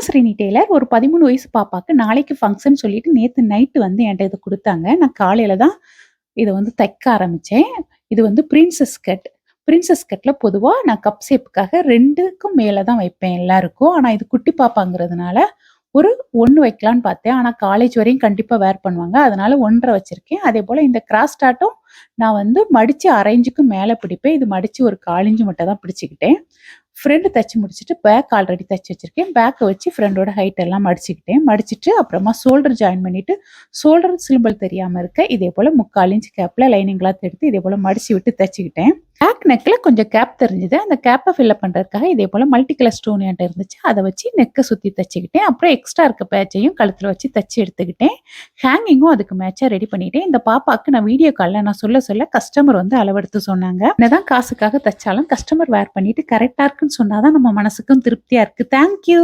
சிவஸ்ரீனி Taylor ஒரு 13 வயசு பாப்பாக்கு நாளைக்கு ஃபங்ஷன் சொல்லிட்டு நேத்து நைட்டு வந்து என்ட்ட இத குடுத்தாங்க. நான் காலையில தான் இத வந்து தைக்க ஆரம்பிச்சேன். இது வந்து பிரின்சஸ் கட். பிரின்சஸ் கட்ல பொதுவா நான் கப் ஷேப்புக்காக 2க்கும் மேல தான் வைப்பேன் எல்லாருக்கும். ஆனா இது குட்டி பாப்பாங்கிறதுனால ஒரு 1 வைக்கலான்னு பார்த்தேன். ஆனா காலேஜ் வரையும் கண்டிப்பா வேர் பண்ணுவாங்க. அதனால 1 1/2 வச்சிருக்கேன். அதேபோல இந்த கிராஸ் ஸ்டார்ட்டும் நான் வந்து மடிச்சு 1/2 இன்ச்சுக்கு மேல பிடிப்பேன். இது மடிச்சு ஒரு 1/4 இன்ச் மட்டும் தான் பிடிச்சுக்கிட்டேன். ஃப்ரண்ட் தச்சு முடிச்சுட்டு பேக் ஆல்ரெடி தச்சு வச்சிருக்கேன். பேக்க வச்சு ஃப்ரண்டோட ஹைட் எல்லாம் மடிச்சுக்கிட்டேன். மடிச்சுட்டு அப்புறமா ஷோல்டர் ஜாயின் பண்ணிட்டு, ஷோல்டர் சிம்பல் தெரியாம இருக்க இதே போல 3/4 இன்ச் கேப்ல லைனிங் கிளாத் எடுத்து இதே போல மடிச்சு விட்டு தச்சுக்கிட்டேன். பேக் நெக்ல கொஞ்சம் கேப் தெரிஞ்சது. அந்த கேப்ப ஃபில்லப் பண்றதுக்காக இதே போல மல்டி கலர் ஸ்டோன் என்ட்ட இருந்துச்சு. அத வச்சு நெக்க சுத்தி தச்சுக்கிட்டேன். அப்புறம் எக்ஸ்ட்ரா இருக்க பேட்சையும் கழுத்துல வச்சு தச்சு எடுத்துக்கிட்டேன். ஹேங்கிங்கும் அதுக்கு மேட்சா ரெடி பண்ணிட்டேன். இந்த பாப்பாக்கு நான் வீடியோ கால்ல நான் சொல்ல சொல்ல கஸ்டமர் வந்து அளவெடுத்து சொன்னாங்க. என்னதான் காசுக்காக தச்சாலும் கஸ்டமர் வேர் பண்ணிட்டு கரெக்ட்டா இருக்குன்னு சொன்னா தான் நம்ம மனசுக்கும் திருப்தியா இருக்கு. Thank you.